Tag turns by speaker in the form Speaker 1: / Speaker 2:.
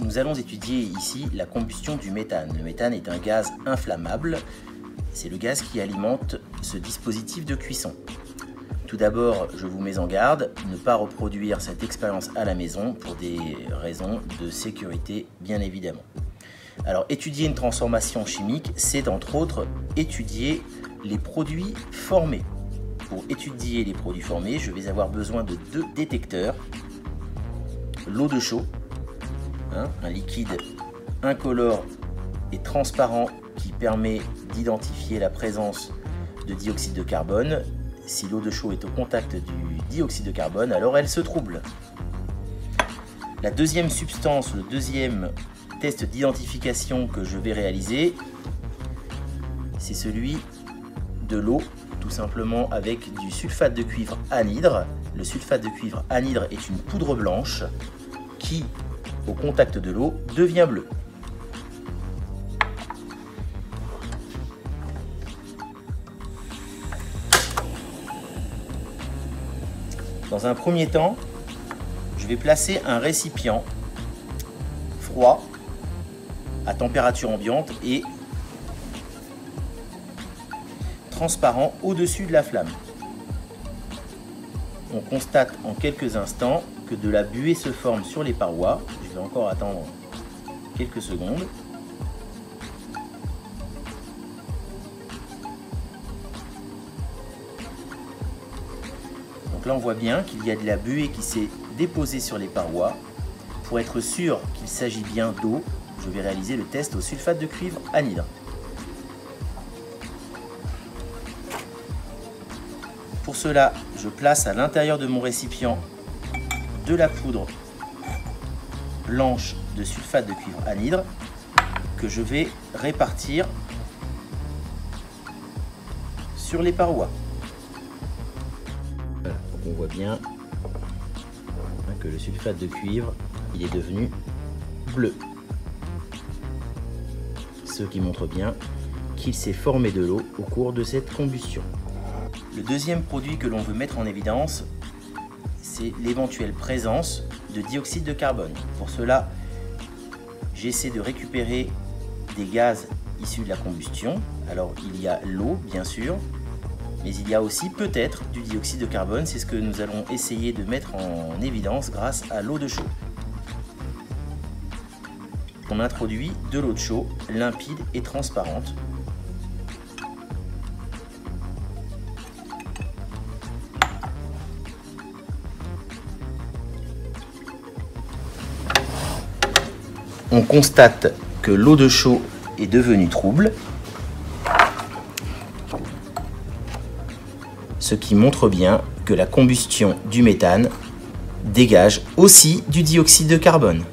Speaker 1: Nous allons étudier ici la combustion du méthane. Le méthane est un gaz inflammable. C'est le gaz qui alimente ce dispositif de cuisson. Tout d'abord, je vous mets en garde, ne pas reproduire cette expérience à la maison pour des raisons de sécurité, bien évidemment. Alors, étudier une transformation chimique, c'est entre autres étudier les produits formés. Pour étudier les produits formés, je vais avoir besoin de 2 détecteurs. L'eau de chaux, un liquide incolore et transparent qui permet d'identifier la présence de dioxyde de carbone. Si l'eau de chaux est au contact du dioxyde de carbone, alors elle se trouble. La deuxième substance, le deuxième test d'identification que je vais réaliser, c'est celui de l'eau, tout simplement avec du sulfate de cuivre anhydre. Le sulfate de cuivre anhydre est une poudre blanche qui, au contact de l'eau, devient bleue. Dans un premier temps, je vais placer un récipient froid à température ambiante et transparent au-dessus de la flamme. On constate en quelques instants que de la buée se forme sur les parois. Je vais encore attendre quelques secondes. Donc là on voit bien qu'il y a de la buée qui s'est déposée sur les parois. Pour être sûr qu'il s'agit bien d'eau, je vais réaliser le test au sulfate de cuivre anhydre. Pour cela, je place à l'intérieur de mon récipient de la poudre blanche de sulfate de cuivre anhydre que je vais répartir sur les parois. Voilà, donc on voit bien que le sulfate de cuivre il est devenu bleu, ce qui montre bien qu'il s'est formé de l'eau au cours de cette combustion. Le deuxième produit que l'on veut mettre en évidence, c'est l'éventuelle présence de dioxyde de carbone. Pour cela, j'essaie de récupérer des gaz issus de la combustion. Alors, il y a l'eau, bien sûr, mais il y a aussi peut-être du dioxyde de carbone. C'est ce que nous allons essayer de mettre en évidence grâce à l'eau de chaux. On introduit de l'eau de chaux limpide et transparente. On constate que l'eau de chaux est devenue trouble, ce qui montre bien que la combustion du méthane dégage aussi du dioxyde de carbone.